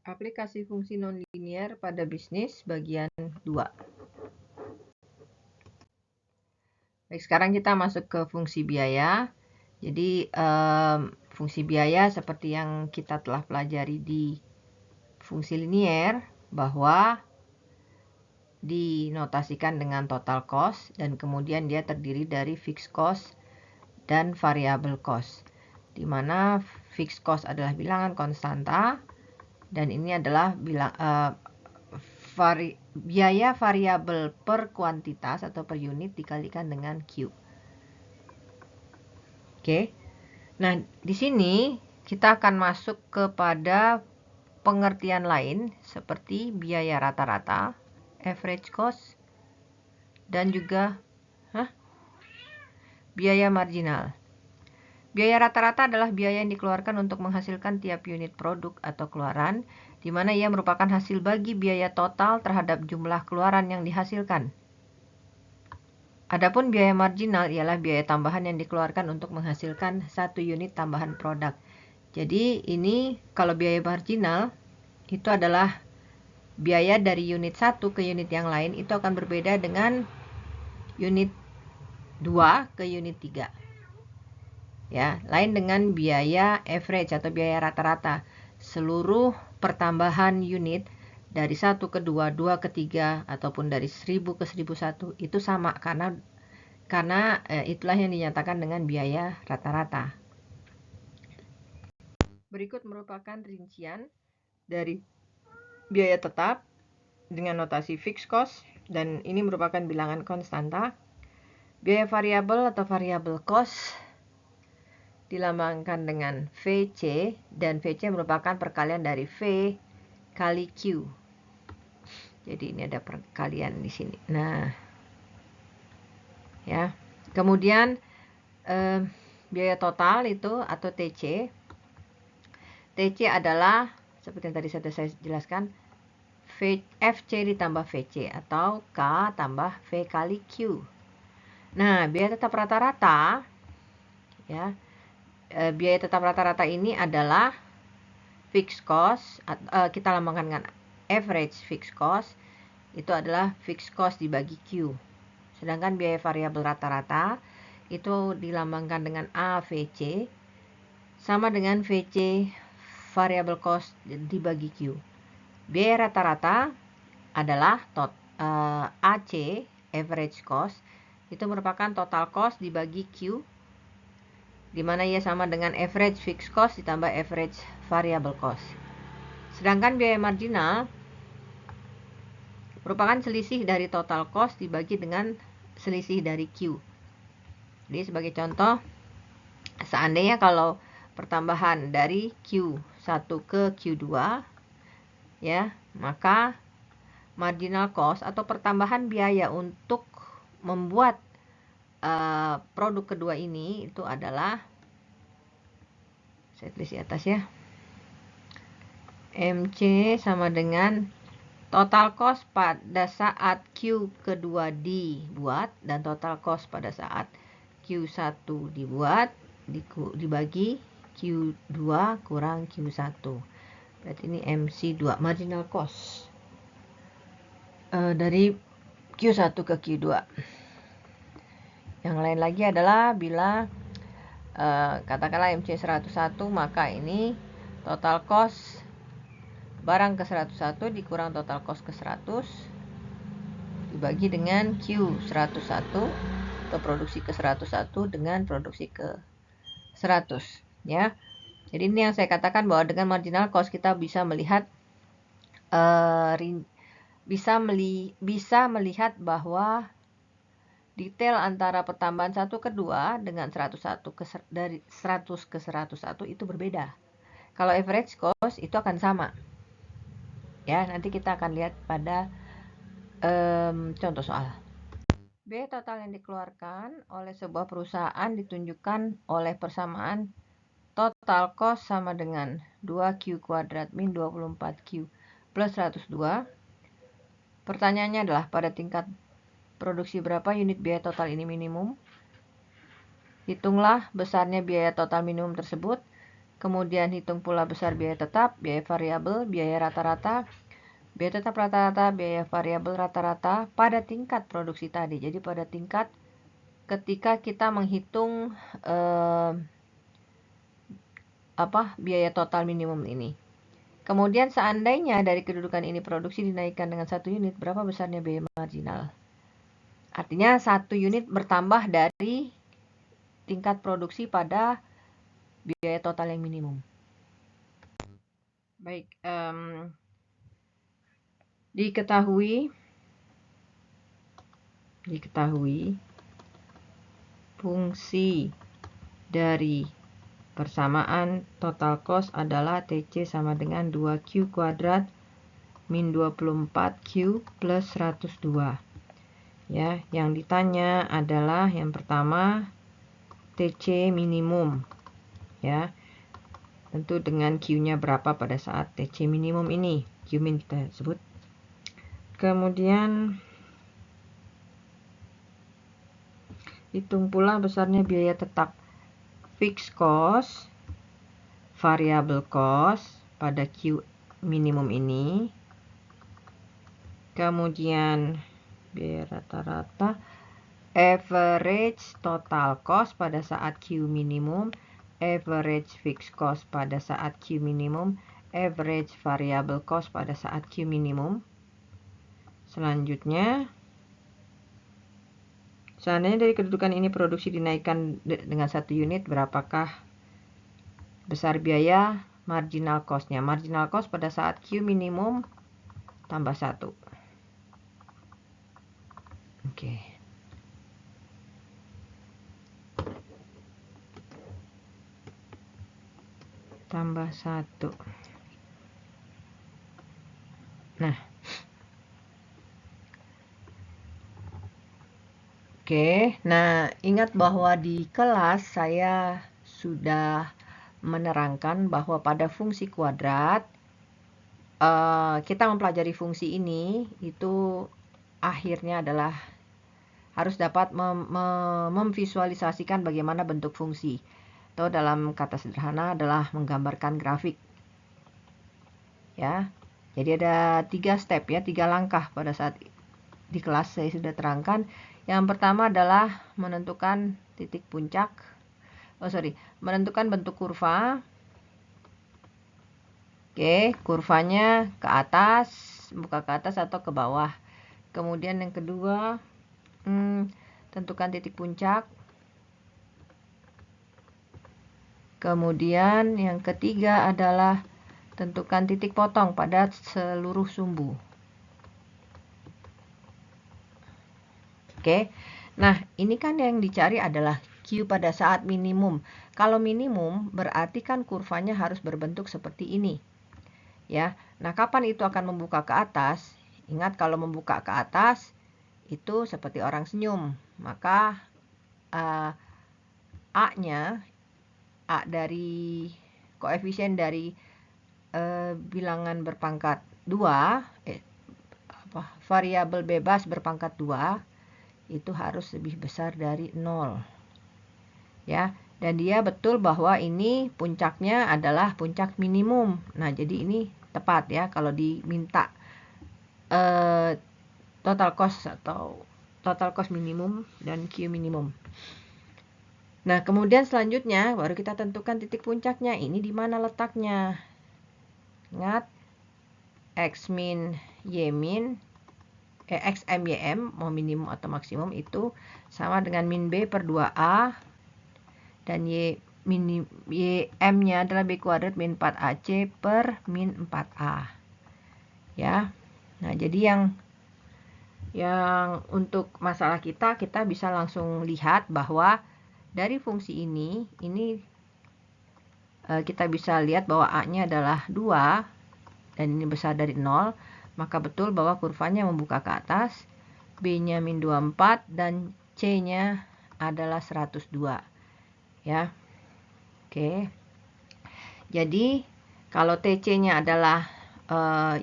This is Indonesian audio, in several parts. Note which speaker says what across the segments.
Speaker 1: Aplikasi fungsi nonlinier pada bisnis bagian 2. Baik, sekarang kita masuk ke fungsi biaya. Jadi fungsi biaya seperti yang kita telah pelajari di fungsi linier, bahwa dinotasikan dengan total cost dan kemudian dia terdiri dari fixed cost dan variable cost, di mana fixed cost adalah bilangan konstanta dan ini adalah biaya variabel per kuantitas atau per unit dikalikan dengan Q. Oke. Nah, di sini kita akan masuk kepada pengertian lain seperti biaya rata-rata, average cost, dan juga biaya marginal. Biaya rata-rata adalah biaya yang dikeluarkan untuk menghasilkan tiap unit produk atau keluaran, di mana ia merupakan hasil bagi biaya total terhadap jumlah keluaran yang dihasilkan. Adapun biaya marginal ialah biaya tambahan yang dikeluarkan untuk menghasilkan satu unit tambahan produk. Jadi ini kalau biaya marginal itu adalah biaya dari unit 1 ke unit yang lain itu akan berbeda dengan unit 2 ke unit 3. Ya, lain dengan biaya average atau biaya rata-rata. Seluruh pertambahan unit dari 1 ke 2, 2 ke 3 ataupun dari 1000 ke 1001 itu sama karena itulah yang dinyatakan dengan biaya rata-rata. Berikut merupakan rincian dari biaya tetap dengan notasi fixed cost dan ini merupakan bilangan konstanta. Biaya variabel atau variable cost dilambangkan dengan VC dan VC merupakan perkalian dari V kali Q. Jadi ini ada perkalian di sini. Nah, ya. Kemudian biaya total itu atau TC. TC adalah seperti yang tadi sudah saya jelaskan, FC ditambah VC atau K tambah V kali Q. Nah, biaya tetap rata-rata ya. Biaya tetap rata-rata ini adalah fixed cost, kita lambangkan dengan average fixed cost, itu adalah fixed cost dibagi Q. Sedangkan biaya variabel rata-rata itu dilambangkan dengan AVC, sama dengan VC variable cost dibagi Q. Biaya rata-rata adalah AC, average cost, itu merupakan total cost dibagi Q, di mana ia sama dengan average fixed cost ditambah average variable cost. Sedangkan biaya marginal merupakan selisih dari total cost dibagi dengan selisih dari Q. Jadi sebagai contoh, seandainya kalau pertambahan dari Q1 ke Q2 ya, maka marginal cost atau pertambahan biaya untuk membuat produk kedua ini itu adalah, saya tulis di atas ya, MC sama dengan total cost pada saat Q kedua dibuat dan total cost pada saat Q1 dibuat dibagi Q2 kurang Q1. Berarti ini MC2, marginal cost dari Q1 ke Q2. Yang lain lagi adalah bila katakanlah MC 101, maka ini total cost barang ke 101 dikurang total cost ke 100 dibagi dengan Q101 atau produksi ke 101 dengan produksi ke 100 ya. Jadi ini yang saya katakan bahwa dengan marginal cost kita bisa melihat bisa melihat bahwa detail antara pertambahan 1 ke 2 dengan 101 dari 100 ke 101 itu berbeda. Kalau average cost itu akan sama. Ya, nanti kita akan lihat pada contoh soal. Biaya total yang dikeluarkan oleh sebuah perusahaan ditunjukkan oleh persamaan total cost sama dengan 2Q kuadrat min 24Q plus 102. Pertanyaannya adalah pada tingkat produksi berapa unit biaya total ini minimum? Hitunglah besarnya biaya total minimum tersebut Kemudian hitung pula besar biaya tetap, biaya variabel, biaya rata-rata, biaya tetap rata-rata, biaya variabel rata-rata pada tingkat produksi tadi. Jadi pada tingkat ketika kita menghitung biaya total minimum ini. Kemudian seandainya dari kedudukan ini produksi dinaikkan dengan 1 unit, berapa besarnya biaya marginal? Artinya 1 unit bertambah dari tingkat produksi pada biaya total yang minimum. Baik, diketahui fungsi dari persamaan total cost adalah TC sama dengan 2Q kuadrat min 24Q plus 102. Ya, yang ditanya adalah yang pertama TC minimum. Ya. Tentu dengan Q-nya berapa pada saat TC minimum ini. Q min kita sebut. Kemudian hitung pula besarnya biaya tetap. Fixed cost, variable cost pada Q minimum ini. Kemudian biaya rata-rata, average total cost pada saat Q minimum, average fixed cost pada saat Q minimum, average variable cost pada saat Q minimum. Selanjutnya, seandainya dari kedudukan ini produksi dinaikkan dengan 1 unit, berapakah besar biaya marginal cost-nya? Marginal cost pada saat Q minimum tambah 1. Oke. Tambah 1. Nah. Oke, nah ingat bahwa di kelas saya sudah menerangkan bahwa pada fungsi kuadrat kita mempelajari fungsi ini itu akhirnya adalah harus dapat memvisualisasikan bagaimana bentuk fungsi. Atau dalam kata sederhana adalah menggambarkan grafik. Ya, jadi ada 3 step ya, 3 langkah pada saat di kelas saya sudah terangkan. Yang pertama adalah menentukan titik puncak. Menentukan bentuk kurva. Oke, kurvanya ke atas, buka ke atas atau ke bawah. Kemudian yang kedua, tentukan titik puncak. Kemudian yang ketiga adalah tentukan titik potong pada seluruh sumbu. Oke, nah ini kan yang dicari adalah Q pada saat minimum. Kalau minimum berarti kan kurvanya harus berbentuk seperti ini. Ya, nah kapan itu akan membuka ke atas? Ingat kalau membuka ke atas itu seperti orang senyum. Maka A-nya, A dari koefisien dari bilangan berpangkat 2, variabel bebas berpangkat 2, itu harus lebih besar dari 0. Ya, dan dia betul bahwa ini puncaknya adalah puncak minimum. Nah, jadi ini tepat ya kalau diminta total cost atau total cost minimum dan Q minimum. Nah, kemudian selanjutnya baru kita tentukan titik puncaknya. Ini di mana letaknya? Ingat, X min, Y min, XM, YM, mau minimum atau maksimum itu sama dengan min B per 2A. Dan YM-nya adalah B kuadrat min 4AC per min 4A. Ya, nah jadi yang untuk masalah kita bisa langsung lihat bahwa dari fungsi ini kita bisa lihat bahwa A-nya adalah 2 dan ini besar dari 0, maka betul bahwa kurvanya membuka ke atas, B-nya min 24 dan C-nya adalah 102. Ya. Oke. Jadi kalau TC-nya adalah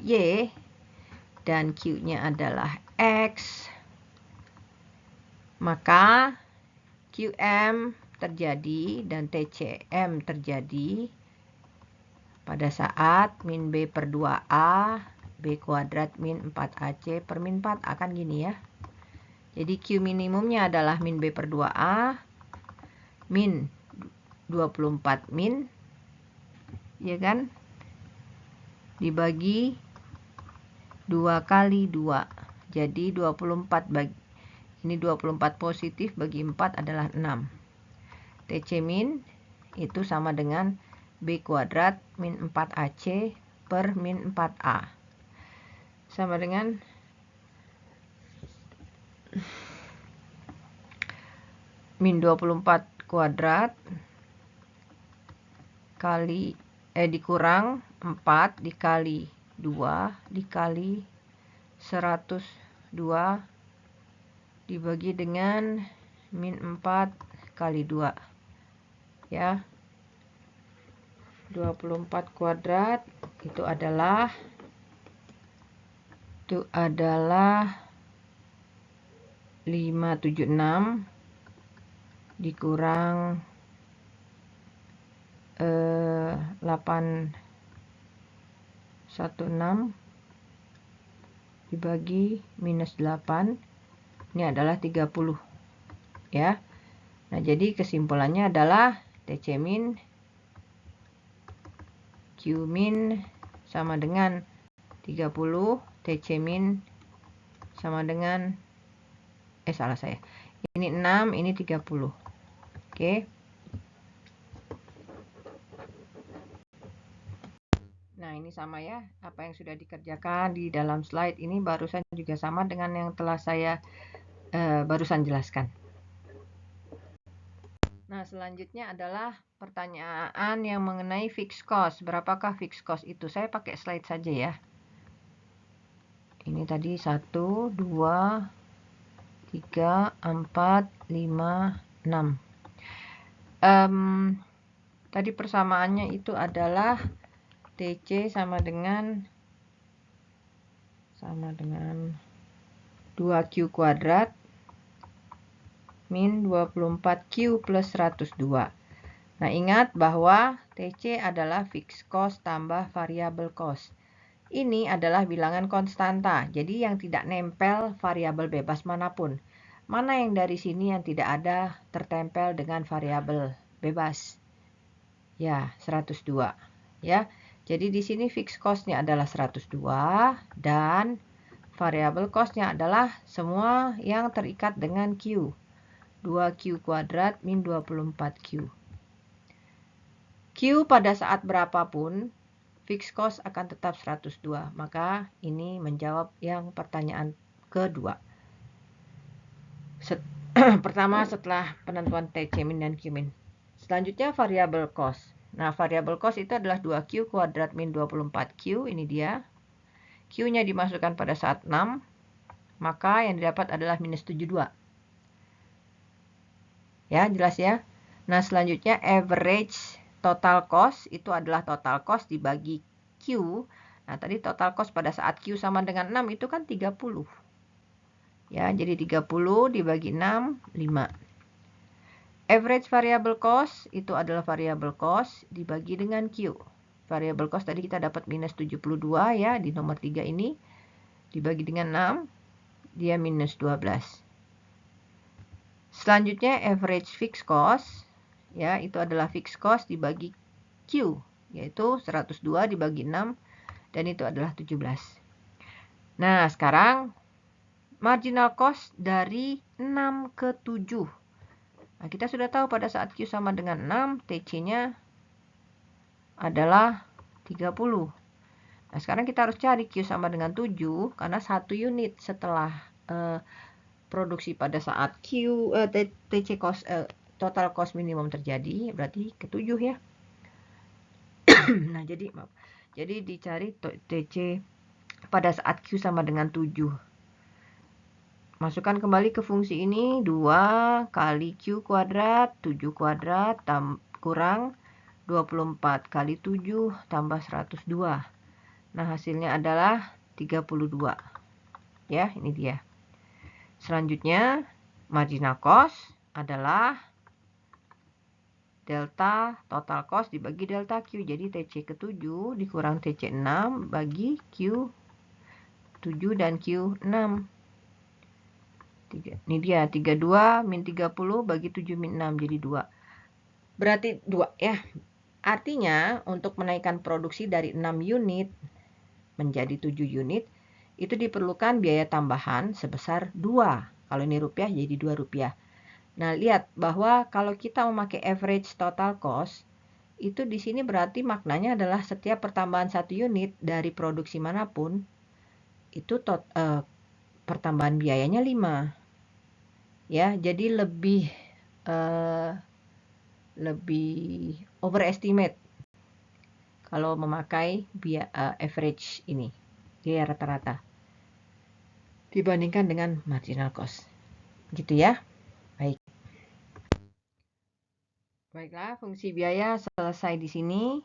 Speaker 1: Y dan Q-nya adalah X, maka QM terjadi dan TCM terjadi pada saat min B per 2A, B kuadrat min 4AC per min 4 akan gini ya. Jadi Q minimumnya adalah min B per 2A, min 24 min, ya kan? Dibagi 2 kali 2. Jadi 24 bagi, ini 24 positif bagi 4 adalah 6. TC min itu sama dengan B kuadrat min 4AC per min 4A. Sama dengan min 24 kuadrat kali dikurang 4 dikali 2 dikali 102 dibagi dengan min 4 kali 2 ya. 24 kuadrat itu adalah 576 dikurang 816 dibagi minus 8, ini adalah 30 ya. Nah, jadi kesimpulannya adalah TC min Q min sama dengan 30, TC min sama dengan salah saya. Ini 6, ini 30. Oke. Nah, ini sama ya. Apa yang sudah dikerjakan di dalam slide ini barusan juga sama dengan yang telah saya barusan jelaskan. Nah, selanjutnya adalah pertanyaan yang mengenai fixed cost. Berapakah fixed cost itu? Saya pakai slide saja ya. Ini tadi 1, 2, 3, 4, 5, 6. Tadi persamaannya itu adalah TC sama dengan 2Q kuadrat min 24Q plus 102. Nah, ingat bahwa TC adalah fixed cost tambah variable cost. Ini adalah bilangan konstanta, jadi yang tidak nempel variabel bebas manapun. Mana yang dari sini yang tidak ada tertempel dengan variabel bebas? Ya, 102. Ya, jadi di sini fixed cost-nya adalah 102 dan variable cost-nya adalah semua yang terikat dengan Q. 2Q kuadrat min 24Q. Q pada saat berapapun, fixed cost akan tetap 102. Maka ini menjawab yang pertanyaan kedua. Pertama setelah penentuan TC min dan Q min. Selanjutnya variable cost. Nah, variable cost itu adalah 2Q kuadrat min 24Q. Ini dia. Q-nya dimasukkan pada saat 6. Maka yang didapat adalah minus 72. Ya, jelas ya. Nah, selanjutnya average total cost itu adalah total cost dibagi Q. Nah, tadi total cost pada saat Q sama dengan 6 itu kan 30. Ya, jadi 30 dibagi 6, 5. Average variable cost itu adalah variable cost dibagi dengan Q. Variable cost tadi kita dapat minus 72 ya di nomor 3 ini. Dibagi dengan 6, dia minus 12. Selanjutnya average fixed cost, ya itu adalah fixed cost dibagi Q, yaitu 102 dibagi 6, dan itu adalah 17. Nah, sekarang marginal cost dari 6 ke 7. Nah, kita sudah tahu pada saat Q sama dengan 6, TC-nya adalah 30. Nah, sekarang kita harus cari Q sama dengan 7, karena 1 unit setelah produksi pada saat TC cost total cost minimum terjadi, berarti ke-7 ya. Nah, jadi dicari TC pada saat Q sama dengan 7. Masukkan kembali ke fungsi ini, 2 kali Q kuadrat, 7 kuadrat, kurang 24 kali 7 tambah 102. Nah, hasilnya adalah 32. Ya, ini dia. Selanjutnya, marginal cost adalah delta total cost dibagi delta Q. Jadi TC ke-7 dikurang TC6 bagi Q7 dan Q6. Ini dia 32 min 30 bagi 7 min 6 jadi 2. Berarti 2 ya. Artinya untuk menaikkan produksi dari 6 unit menjadi 7 unit itu diperlukan biaya tambahan sebesar 2. Kalau ini rupiah jadi 2 rupiah. Nah, lihat bahwa kalau kita memakai average total cost, itu di sini berarti maknanya adalah setiap pertambahan 1 unit dari produksi manapun, itu pertambahan biayanya 5. Ya, jadi lebih overestimate kalau memakai average ini, biaya rata-rata, dibandingkan dengan marginal cost. Gitu ya. Baiklah, fungsi biaya selesai di sini.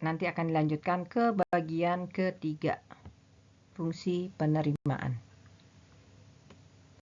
Speaker 1: Nanti akan dilanjutkan ke bagian ketiga, fungsi penerimaan.